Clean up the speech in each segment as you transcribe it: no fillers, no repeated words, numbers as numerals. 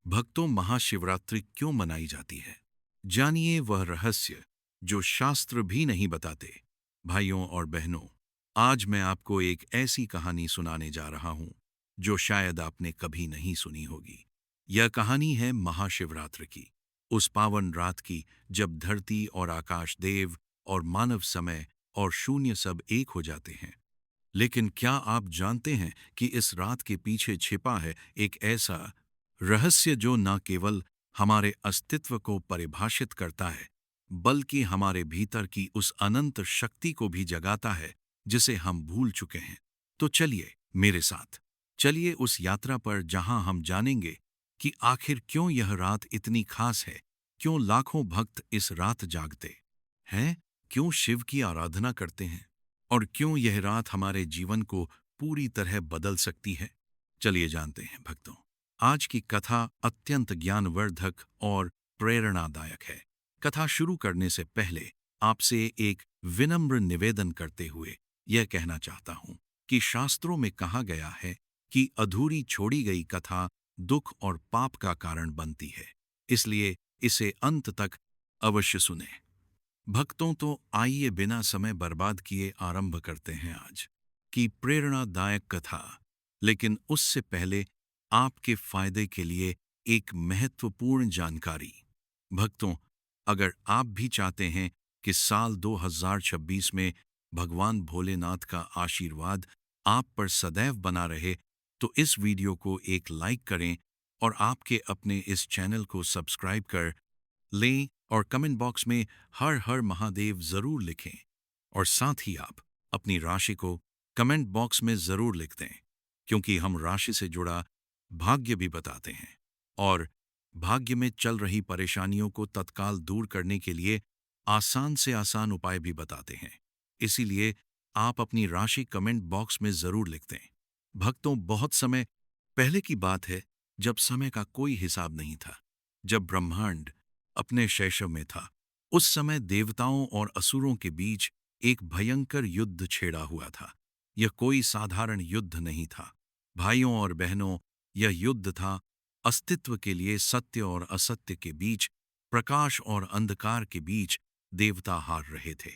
भक्तों, महाशिवरात्रि क्यों मनाई जाती है? जानिए वह रहस्य जो शास्त्र भी नहीं बताते। भाइयों और बहनों, आज मैं आपको एक ऐसी कहानी सुनाने जा रहा हूं जो शायद आपने कभी नहीं सुनी होगी। यह कहानी है महाशिवरात्रि की, उस पावन रात की जब धरती और आकाश, देव और मानव, समय और शून्य सब एक हो जाते हैं। लेकिन क्या आप जानते हैं कि इस रात के पीछे छिपा है एक ऐसा रहस्य जो न केवल हमारे अस्तित्व को परिभाषित करता है, बल्कि हमारे भीतर की उस अनंत शक्ति को भी जगाता है जिसे हम भूल चुके हैं। तो चलिए मेरे साथ, चलिए उस यात्रा पर जहां हम जानेंगे कि आखिर क्यों यह रात इतनी खास है, क्यों लाखों भक्त इस रात जागते हैं, क्यों शिव की आराधना करते हैं और क्यों यह रात हमारे जीवन को पूरी तरह बदल सकती है। चलिए जानते हैं भक्तों। आज की कथा अत्यंत ज्ञानवर्धक और प्रेरणादायक है। कथा शुरू करने से पहले आपसे एक विनम्र निवेदन करते हुए यह कहना चाहता हूं कि शास्त्रों में कहा गया है कि अधूरी छोड़ी गई कथा दुख और पाप का कारण बनती है, इसलिए इसे अंत तक अवश्य सुने। भक्तों, तो आइए बिना समय बर्बाद किए आरंभ करते हैं आज की प्रेरणादायक कथा। लेकिन उससे पहले आपके फायदे के लिए एक महत्वपूर्ण जानकारी। भक्तों, अगर आप भी चाहते हैं कि साल 2026 में भगवान भोलेनाथ का आशीर्वाद आप पर सदैव बना रहे, तो इस वीडियो को एक लाइक करें और आपके अपने इस चैनल को सब्सक्राइब कर लें और कमेंट बॉक्स में हर हर महादेव जरूर लिखें। और साथ ही आप अपनी राशि को कमेंट बॉक्स में जरूर लिख दें, क्योंकि हम राशि से जुड़ा भाग्य भी बताते हैं और भाग्य में चल रही परेशानियों को तत्काल दूर करने के लिए आसान से आसान उपाय भी बताते हैं। इसीलिए आप अपनी राशि कमेंट बॉक्स में जरूर लिख दें। भक्तों, बहुत समय पहले की बात है, जब समय का कोई हिसाब नहीं था, जब ब्रह्मांड अपने शैशव में था। उस समय देवताओं और असुरों के बीच एक भयंकर युद्ध छेड़ा हुआ था। यह कोई साधारण युद्ध नहीं था भाइयों और बहनों, यह युद्ध था अस्तित्व के लिए। सत्य और असत्य के बीच, प्रकाश और अंधकार के बीच देवता हार रहे थे।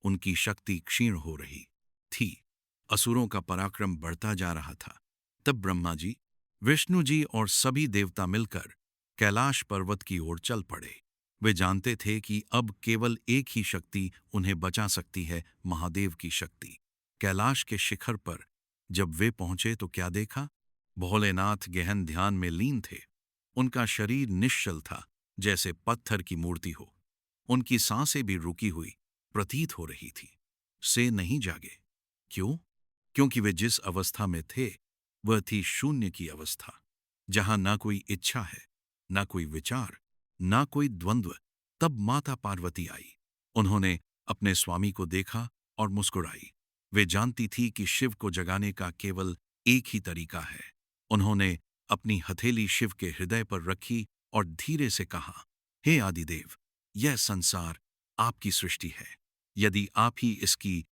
उनकी शक्ति क्षीण हो रही थी। असुरों का पराक्रम बढ़ता जा रहा था। तब ब्रह्मा जी, विष्णु जी और सभी देवता मिलकर कैलाश पर्वत की ओर चल पड़े। वे जानते थे कि अब केवल एक ही शक्ति उन्हें बचा सकती है, महादेव की शक्ति। कैलाश के शिखर पर जब वे पहुंचे तो क्या देखा? भोलेनाथ गहन ध्यान में लीन थे। उनका शरीर निश्चल था, जैसे पत्थर की मूर्ति हो। उनकी सांसें भी रुकी हुई प्रतीत हो रही थी। से नहीं जागे। क्यों? क्योंकि वे जिस अवस्था में थे वह थी शून्य की अवस्था, जहां ना कोई इच्छा है, ना कोई विचार, ना कोई द्वंद्व। तब माता पार्वती आई। उन्होंने अपने स्वामी को देखा और मुस्कुराई। वे जानती थी कि शिव को जगाने का केवल एक ही तरीका है। उन्होंने अपनी हथेली शिव के हृदय पर रखी और धीरे से कहा, हे आदिदेव, यह संसार आपकी सृष्टि है। यदि आप ही इसकी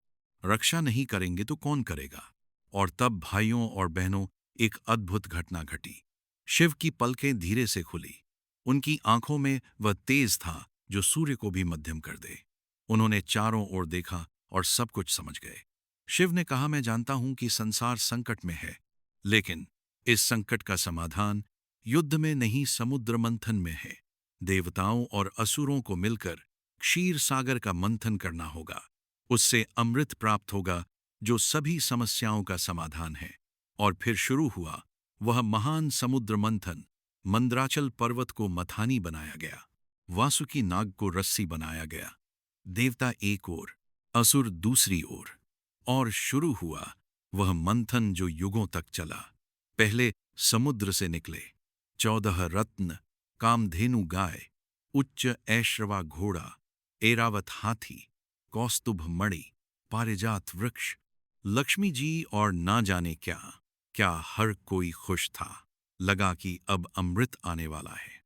रक्षा नहीं करेंगे तो कौन करेगा? और तब भाइयों और बहनों, एक अद्भुत घटना घटी। शिव की पलकें धीरे से खुली। उनकी आंखों में वह तेज था जो सूर्य को भी मध्यम कर दे। उन्होंने चारों ओर देखा और सब कुछ समझ गए। शिव ने कहा, मैं जानता हूं कि संसार संकट में है, लेकिन इस संकट का समाधान युद्ध में नहीं, समुद्र मंथन में है। देवताओं और असुरों को मिलकर क्षीर सागर का मंथन करना होगा। उससे अमृत प्राप्त होगा जो सभी समस्याओं का समाधान है। और फिर शुरू हुआ वह महान समुद्र मंथन। मंद्राचल पर्वत को मथानी बनाया गया, वासुकी नाग को रस्सी बनाया गया। देवता एक ओर, असुर दूसरी ओर। और शुरू हुआ वह मंथन जो युगों तक चला। पहले समुद्र से निकले 14 रत्न, कामधेनु गाय, उच्च ऐश्रवा घोड़ा, एरावत हाथी, कौस्तुभ मणि, पारिजात वृक्ष, लक्ष्मी जी और ना जाने क्या क्या। हर कोई खुश था, लगा कि अब अमृत आने वाला है।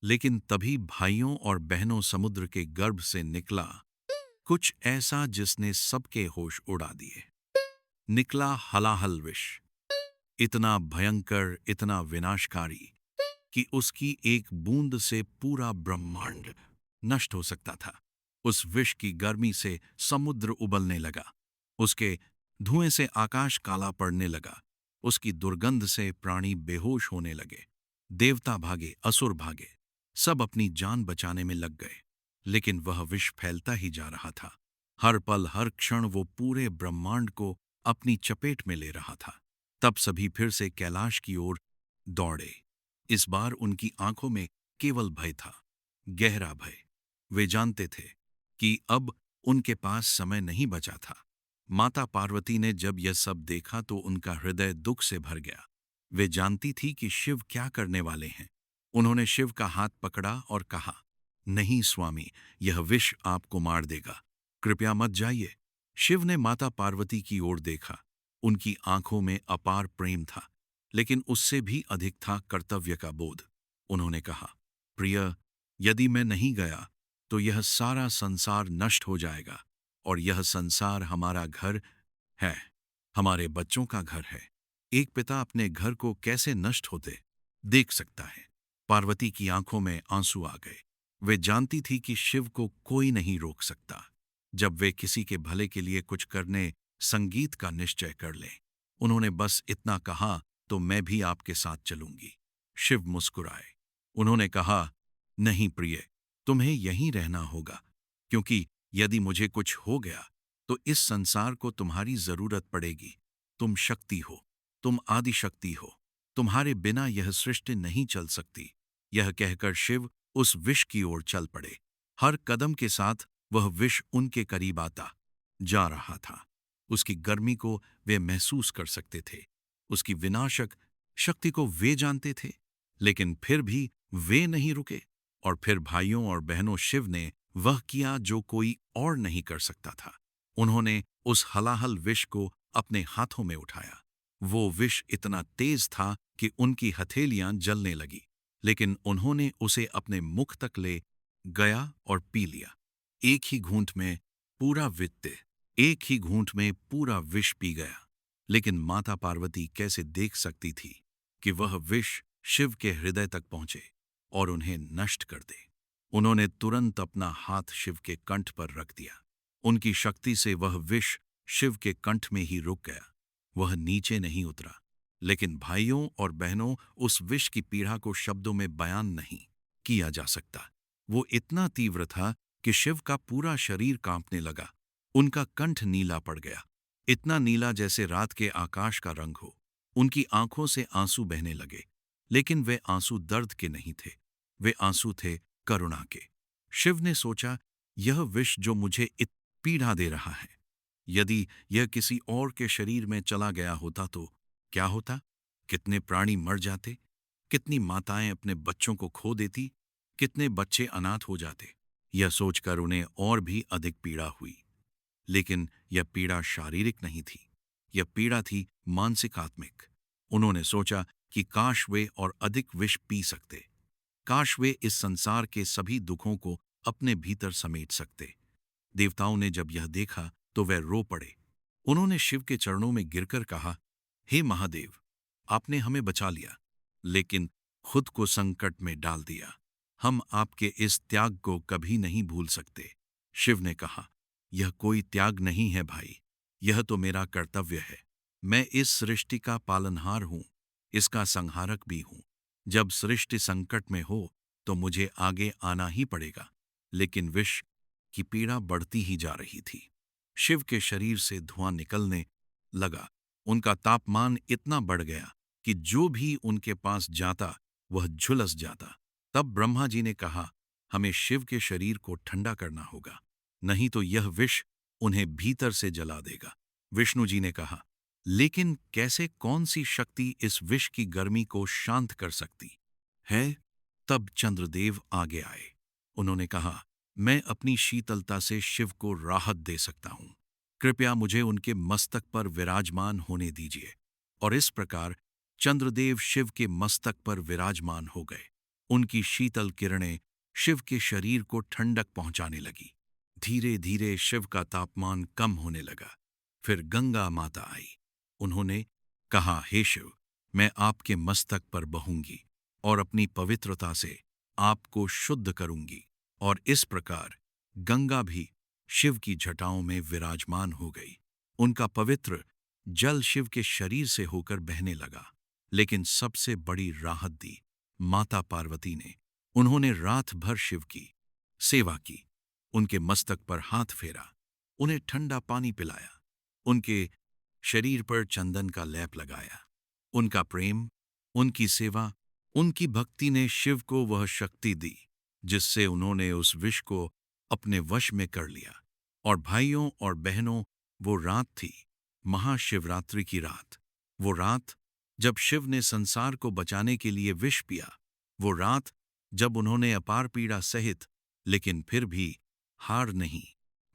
लेकिन तभी भाइयों और बहनों, समुद्र के गर्भ से निकला कुछ ऐसा जिसने सबके होश उड़ा दिए। निकला हलाहल विष, इतना भयंकर, इतना विनाशकारी कि उसकी एक बूंद से पूरा ब्रह्मांड नष्ट हो सकता था। उस विष की गर्मी से समुद्र उबलने लगा, उसके धुएं से आकाश काला पड़ने लगा, उसकी दुर्गंध से प्राणी बेहोश होने लगे। देवता भागे, असुर भागे, सब अपनी जान बचाने में लग गए। लेकिन वह विष फैलता ही जा रहा था। हर पल हर क्षण वो पूरे ब्रह्मांड को अपनी चपेट में ले रहा था। तब सभी फिर से कैलाश की ओर दौड़े। इस बार उनकी आंखों में केवल भय था, गहरा भय। वे जानते थे कि अब उनके पास समय नहीं बचा था। माता पार्वती ने जब यह सब देखा तो उनका हृदय दुख से भर गया। वे जानती थी कि शिव क्या करने वाले हैं। उन्होंने शिव का हाथ पकड़ा और कहा, नहीं स्वामी, यह विष आपको मार देगा, कृपया मत जाइए। शिव ने माता पार्वती की ओर देखा। उनकी आंखों में अपार प्रेम था, लेकिन उससे भी अधिक था कर्तव्य का बोध। उन्होंने कहा, प्रिय, यदि मैं नहीं गया तो यह सारा संसार नष्ट हो जाएगा, और यह संसार हमारा घर है, हमारे बच्चों का घर है। एक पिता अपने घर को कैसे नष्ट होते देख सकता है। पार्वती की आंखों में आंसू आ गए। वे जानती थी कि शिव को कोई नहीं रोक सकता जब वे किसी के भले के लिए कुछ करने संगीत का निश्चय कर लें। उन्होंने बस इतना कहा, तो मैं भी आपके साथ चलूंगी। शिव मुस्कुराए। उन्होंने कहा, नहीं प्रिय, तुम्हें यहीं रहना होगा, क्योंकि यदि मुझे कुछ हो गया तो इस संसार को तुम्हारी जरूरत पड़ेगी। तुम शक्ति हो, तुम आदि शक्ति हो, तुम्हारे बिना यह सृष्टि नहीं चल सकती। यह कहकर शिव उस विष की ओर चल पड़े। हर कदम के साथ वह विष उनके करीब आता जा रहा था। उसकी गर्मी को वे महसूस कर सकते थे, उसकी विनाशक शक्ति को वे जानते थे, लेकिन फिर भी वे नहीं रुके। और फिर भाइयों और बहनों, शिव ने वह किया जो कोई और नहीं कर सकता था। उन्होंने उस हलाहल विष को अपने हाथों में उठाया। वो विष इतना तेज था कि उनकी हथेलियां जलने लगी, लेकिन उन्होंने उसे अपने मुख तक ले गया और पी लिया। एक ही घूंट में पूरा वित्त, एक ही घूंट में पूरा विष पी गया। लेकिन माता पार्वती कैसे देख सकती थी कि वह विष शिव के हृदय तक पहुंचे और उन्हें नष्ट कर दे। उन्होंने तुरंत अपना हाथ शिव के कंठ पर रख दिया। उनकी शक्ति से वह विष शिव के कंठ में ही रुक गया, वह नीचे नहीं उतरा। लेकिन भाइयों और बहनों, उस विष की पीड़ा को शब्दों में बयान नहीं किया जा सकता। वो इतना तीव्र था कि शिव का पूरा शरीर कांपने लगा। उनका कंठ नीला पड़ गया, इतना नीला जैसे रात के आकाश का रंग हो। उनकी आंखों से आंसू बहने लगे, लेकिन वे आंसू दर्द के नहीं थे, वे आंसू थे करुणा के। शिव ने सोचा, यह विष जो मुझे पीड़ा दे रहा है, यदि यह किसी और के शरीर में चला गया होता तो क्या होता? कितने प्राणी मर जाते, कितनी माताएं अपने बच्चों को खो देती, कितने बच्चे अनाथ हो जाते। यह सोचकर उन्हें और भी अधिक पीड़ा हुई। लेकिन यह पीड़ा शारीरिक नहीं थी, यह पीड़ा थी मानसिक आत्मिक। उन्होंने सोचा कि काश वे और अधिक विष पी सकते, काश वे इस संसार के सभी दुखों को अपने भीतर समेट सकते। देवताओं ने जब यह देखा तो वे रो पड़े। उन्होंने शिव के चरणों में गिरकर कहा, हे महादेव, आपने हमें बचा लिया, लेकिन खुद को संकट में डाल दिया। हम आपके इस त्याग को कभी नहीं भूल सकते। शिव ने कहा, यह कोई त्याग नहीं है भाई, यह तो मेरा कर्तव्य है। मैं इस सृष्टि का पालनहार हूं, इसका संहारक भी हूं। जब सृष्टि संकट में हो तो मुझे आगे आना ही पड़ेगा। लेकिन विष की पीड़ा बढ़ती ही जा रही थी। शिव के शरीर से धुआं निकलने लगा। उनका तापमान इतना बढ़ गया कि जो भी उनके पास जाता वह झुलस जाता। तब ब्रह्मा जी ने कहा, हमें शिव के शरीर को ठंडा करना होगा, नहीं तो यह विष उन्हें भीतर से जला देगा। विष्णु जी ने कहा, लेकिन कैसे, कौन सी शक्ति इस विष की गर्मी को शांत कर सकती है? तब चंद्रदेव आगे आए। उन्होंने कहा, मैं अपनी शीतलता से शिव को राहत दे सकता हूं। कृपया मुझे उनके मस्तक पर विराजमान होने दीजिए। और इस प्रकार चंद्रदेव शिव के मस्तक पर विराजमान हो गए। उनकी शीतल किरणें शिव के शरीर को ठंडक पहुंचाने लगी। धीरे धीरे शिव का तापमान कम होने लगा। फिर गंगा माता आई। उन्होंने कहा, हे शिव, मैं आपके मस्तक पर बहूंगी। और अपनी पवित्रता से आपको शुद्ध करूंगी। और इस प्रकार गंगा भी शिव की जटाओं में विराजमान हो गई। उनका पवित्र जल शिव के शरीर से होकर बहने लगा। लेकिन सबसे बड़ी राहत दी माता पार्वती ने। उन्होंने रात भर शिव की सेवा की, उनके मस्तक पर हाथ फेरा, उन्हें ठंडा पानी पिलाया, उनके शरीर पर चंदन का लेप लगाया। उनका प्रेम, उनकी सेवा, उनकी भक्ति ने शिव को वह शक्ति दी जिससे उन्होंने उस विष को अपने वश में कर लिया। और भाइयों और बहनों, वो रात थी महाशिवरात्रि की रात। वो रात जब शिव ने संसार को बचाने के लिए विष पिया। वो रात जब उन्होंने अपार पीड़ा सहित लेकिन फिर भी हार नहीं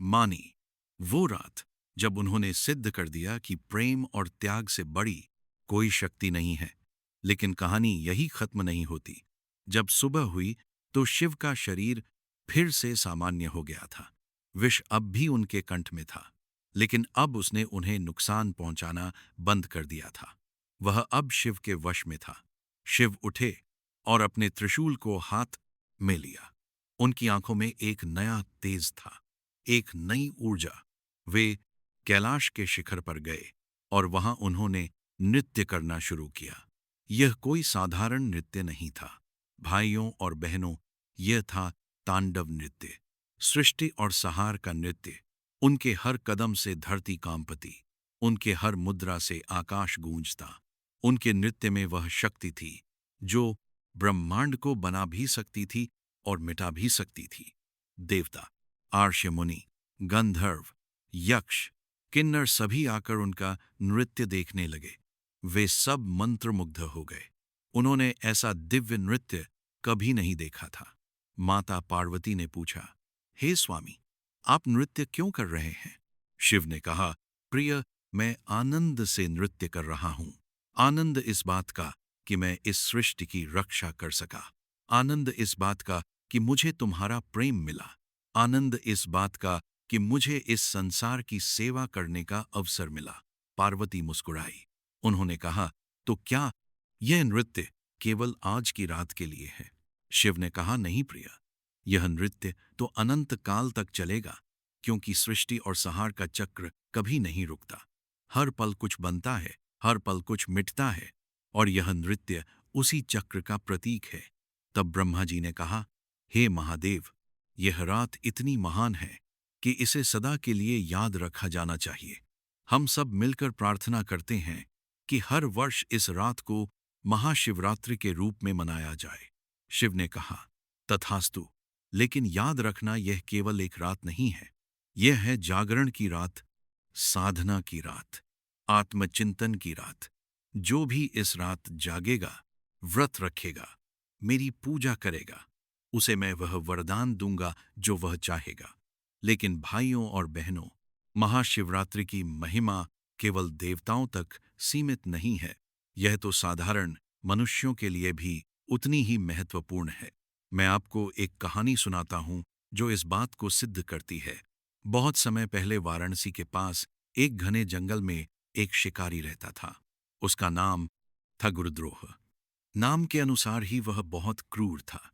मानी। वो रात जब उन्होंने सिद्ध कर दिया कि प्रेम और त्याग से बड़ी कोई शक्ति नहीं है। लेकिन कहानी यही खत्म नहीं होती। जब सुबह हुई तो शिव का शरीर फिर से सामान्य हो गया था। विष अब भी उनके कंठ में था, लेकिन अब उसने उन्हें नुकसान पहुंचाना बंद कर दिया था। वह अब शिव के वश में था। शिव उठे और अपने त्रिशूल को हाथ में लिया। उनकी आंखों में एक नया तेज था, एक नई ऊर्जा। वे कैलाश के शिखर पर गए और वहां उन्होंने नृत्य करना शुरू किया। यह कोई साधारण नृत्य नहीं था भाइयों और बहनों, यह था तांडव नृत्य, सृष्टि और संहार का नृत्य। उनके हर कदम से धरती कांपती, उनके हर मुद्रा से आकाश गूंजता। उनके नृत्य में वह शक्ति थी जो ब्रह्मांड को बना भी सकती थी और मिटा भी सकती थी। देवता, आर्ष मुनि, गंधर्व, यक्ष, किन्नर सभी आकर उनका नृत्य देखने लगे। वे सब मंत्रमुग्ध हो गए। उन्होंने ऐसा दिव्य नृत्य कभी नहीं देखा था। माता पार्वती ने पूछा, हे स्वामी, आप नृत्य क्यों कर रहे हैं? शिव ने कहा, प्रिय, मैं आनंद से नृत्य कर रहा हूं। आनंद इस बात का कि मैं इस सृष्टि की रक्षा कर सका। आनंद इस बात का कि मुझे तुम्हारा प्रेम मिला। आनंद इस बात का कि मुझे इस संसार की सेवा करने का अवसर मिला। पार्वती मुस्कुराई। उन्होंने कहा, तो क्या यह नृत्य केवल आज की रात के लिए है? शिव ने कहा, नहीं प्रिय, यह नृत्य तो अनंत काल तक चलेगा, क्योंकि सृष्टि और संहार का चक्र कभी नहीं रुकता। हर पल कुछ बनता है, हर पल कुछ मिटता है, और यह नृत्य उसी चक्र का प्रतीक है। तब ब्रह्मा जी ने कहा, हे महादेव, यह रात इतनी महान है कि इसे सदा के लिए याद रखा जाना चाहिए। हम सब मिलकर प्रार्थना करते हैं कि हर वर्ष इस रात को महाशिवरात्रि के रूप में मनाया जाए। शिव ने कहा, तथास्तु, लेकिन याद रखना यह केवल एक रात नहीं है, यह है जागरण की रात, साधना की रात, आत्मचिंतन की रात। जो भी इस रात जागेगा, व्रत रखेगा, मेरी पूजा करेगा, उसे मैं वह वरदान दूंगा जो वह चाहेगा। लेकिन भाइयों और बहनों, महाशिवरात्रि की महिमा केवल देवताओं तक सीमित नहीं है, यह तो साधारण मनुष्यों के लिए भी उतनी ही महत्वपूर्ण है। मैं आपको एक कहानी सुनाता हूं जो इस बात को सिद्ध करती है। बहुत समय पहले वाराणसी के पास एक घने जंगल में एक शिकारी रहता था। उसका नाम था गुरुद्रोह। नाम के अनुसार ही वह बहुत क्रूर था।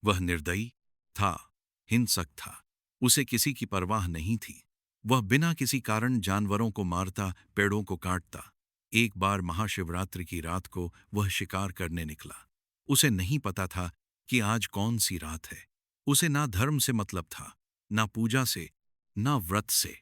वह निर्दयी था, हिंसक था। उसे किसी की परवाह नहीं थी। वह बिना किसी कारण जानवरों को मारता, पेड़ों को काटता। एक बार महाशिवरात्रि की रात को वह शिकार करने निकला। उसे नहीं पता था कि आज कौन सी रात है। उसे ना धर्म से मतलब था, ना पूजा से, ना व्रत से।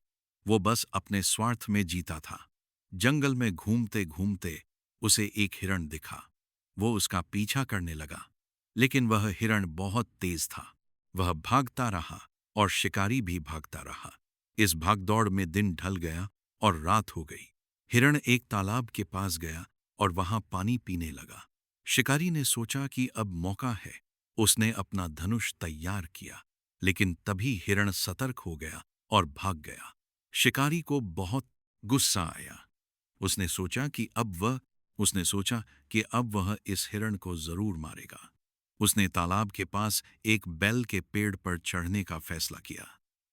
वो बस अपने स्वार्थ में जीता था। जंगल में घूमते घूमते उसे एक हिरण दिखा। वो उसका पीछा करने लगा, लेकिन वह हिरण बहुत तेज था। वह भागता रहा और शिकारी भी भागता रहा। इस भागदौड़ में दिन ढल गया और रात हो गई। हिरण एक तालाब के पास गया और वहां पानी पीने लगा। शिकारी ने सोचा कि अब मौका है। उसने अपना धनुष तैयार किया, लेकिन तभी हिरण सतर्क हो गया और भाग गया। शिकारी को बहुत गुस्सा आया। उसने सोचा कि अब वह इस हिरण को जरूर मारेगा। उसने तालाब के पास एक बैल के पेड़ पर चढ़ने का फैसला किया।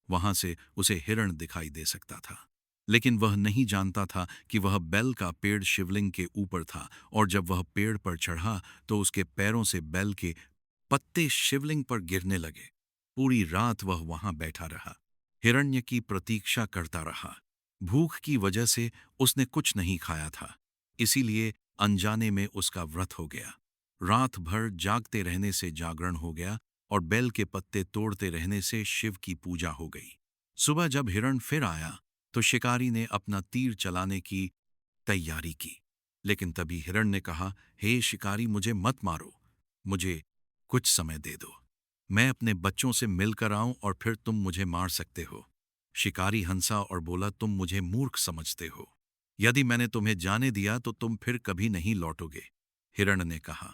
वहां से उसे हिरण दिखाई दे सकता था। लेकिन वह नहीं जानता था कि वह बेल का पेड़ शिवलिंग के ऊपर था, और जब वह पेड़ पर चढ़ा तो उसके पैरों से बेल के पत्ते शिवलिंग पर गिरने लगे। पूरी रात वह वहां बैठा रहा, हिरण्य की प्रतीक्षा करता रहा। भूख की वजह से उसने कुछ नहीं खाया था, इसीलिए अनजाने में उसका व्रत हो गया। रात भर जागते रहने से जागरण हो गया, और बेल के पत्ते तोड़ते रहने से शिव की पूजा हो गई। सुबह जब हिरण फिर आया तो शिकारी ने अपना तीर चलाने की तैयारी की, लेकिन तभी हिरण ने कहा, हे शिकारी, मुझे मत मारो, मुझे कुछ समय दे दो। मैं अपने बच्चों से मिलकर आऊं और फिर तुम मुझे मार सकते हो। शिकारी हंसा और बोला, तुम मुझे मूर्ख समझते हो। यदि मैंने तुम्हें जाने दिया तो तुम फिर कभी नहीं लौटोगे। हिरण ने कहा,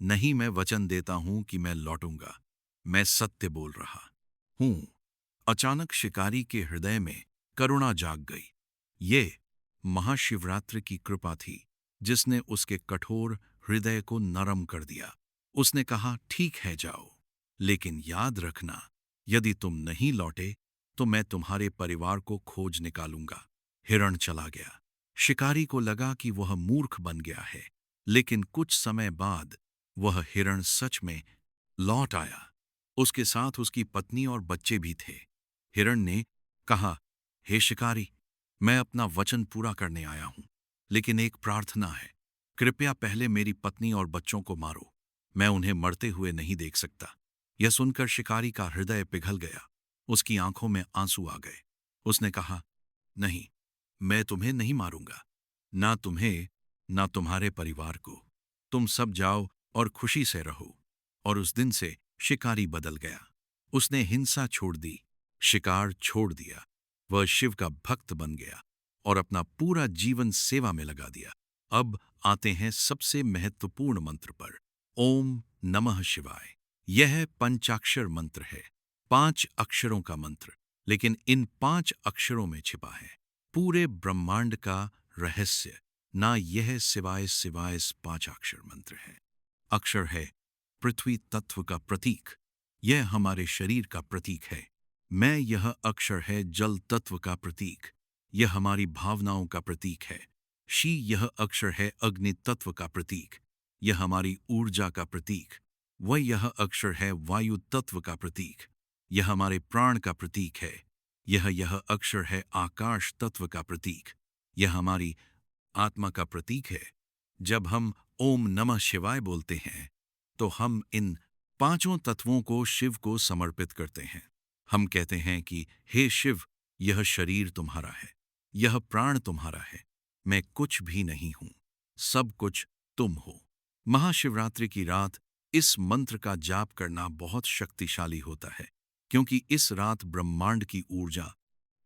नहीं, मैं वचन देता हूं कि मैं लौटूंगा। मैं सत्य बोल रहा हूं। अचानक शिकारी के हृदय में करुणा जाग गई। ये महाशिवरात्रि की कृपा थी, जिसने उसके कठोर हृदय को नरम कर दिया। उसने कहा, ठीक है, जाओ, लेकिन याद रखना, यदि तुम नहीं लौटे तो मैं तुम्हारे परिवार को खोज निकालूंगा। हिरण चला गया। शिकारी को लगा कि वह मूर्ख बन गया है, लेकिन कुछ समय बाद वह हिरण सच में लौट आया। उसके साथ उसकी पत्नी और बच्चे भी थे। हिरण ने कहा, हे शिकारी, मैं अपना वचन पूरा करने आया हूं, लेकिन एक प्रार्थना है। कृपया पहले मेरी पत्नी और बच्चों को मारो, मैं उन्हें मरते हुए नहीं देख सकता। यह सुनकर शिकारी का हृदय पिघल गया, उसकी आंखों में आंसू आ गए। उसने कहा, नहीं, मैं तुम्हें नहीं मारूंगा, ना तुम्हें, ना तुम्हारे परिवार को। तुम सब जाओ और खुशी से रहो। और उस दिन से शिकारी बदल गया। उसने हिंसा छोड़ दी, शिकार छोड़ दिया। वह शिव का भक्त बन गया और अपना पूरा जीवन सेवा में लगा दिया। अब आते हैं सबसे महत्वपूर्ण मंत्र पर। ओम नमः शिवाय। यह पंचाक्षर मंत्र है, 5 अक्षरों का मंत्र, लेकिन इन 5 अक्षरों में छिपा है पूरे ब्रह्मांड का रहस्य। ना यह सिवाय सिवाय 5 अक्षर मंत्र है। अक्षर है पृथ्वी तत्व का प्रतीक, यह हमारे शरीर का प्रतीक है। मैं, यह अक्षर है जल तत्व का प्रतीक, यह हमारी भावनाओं का प्रतीक है। शी, यह अक्षर है अग्नि तत्व का प्रतीक, यह हमारी ऊर्जा का प्रतीक। वह, यह अक्षर है वायु तत्व का प्रतीक, यह हमारे प्राण का प्रतीक है। यह अक्षर है आकाश तत्व का प्रतीक, यह हमारी आत्मा का प्रतीक है। जब हम ओम नमः शिवाय बोलते हैं तो हम इन 5 तत्वों को शिव को समर्पित करते हैं। हम कहते हैं कि हे शिव, यह शरीर तुम्हारा है, यह प्राण तुम्हारा है, मैं कुछ भी नहीं हूं, सब कुछ तुम हो। महाशिवरात्रि की रात इस मंत्र का जाप करना बहुत शक्तिशाली होता है, क्योंकि इस रात ब्रह्मांड की ऊर्जा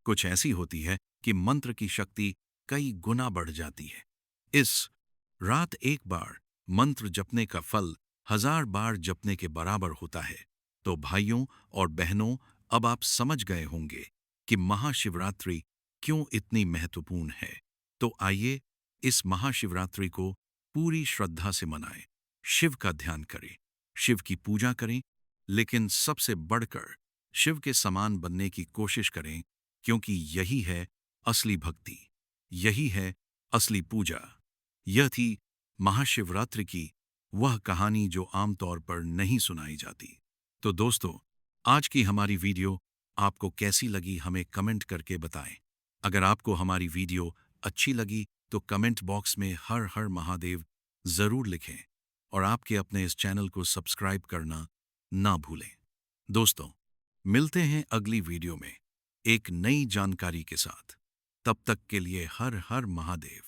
कुछ ऐसी होती है कि मंत्र की शक्ति कई गुना बढ़ जाती है। इस रात एक बार मंत्र जपने का फल 1000 बार जपने के बराबर होता है। तो भाइयों और बहनों, अब आप समझ गए होंगे कि महाशिवरात्रि क्यों इतनी महत्वपूर्ण है। तो आइए इस महाशिवरात्रि को पूरी श्रद्धा से मनाएं, शिव का ध्यान करें, शिव की पूजा करें, लेकिन सबसे बढ़कर शिव के समान बनने की कोशिश करें, क्योंकि यही है असली भक्ति, यही है असली पूजा। यह थी महाशिवरात्रि की वह कहानी जो आमतौर पर नहीं सुनाई जाती। तो दोस्तों, आज की हमारी वीडियो आपको कैसी लगी हमें कमेंट करके बताएं। अगर आपको हमारी वीडियो अच्छी लगी तो कमेंट बॉक्स में हर हर महादेव जरूर लिखें, और आपके अपने इस चैनल को सब्सक्राइब करना ना भूलें। दोस्तों, मिलते हैं अगली वीडियो में एक नई जानकारी के साथ। तब तक के लिए हर हर महादेव।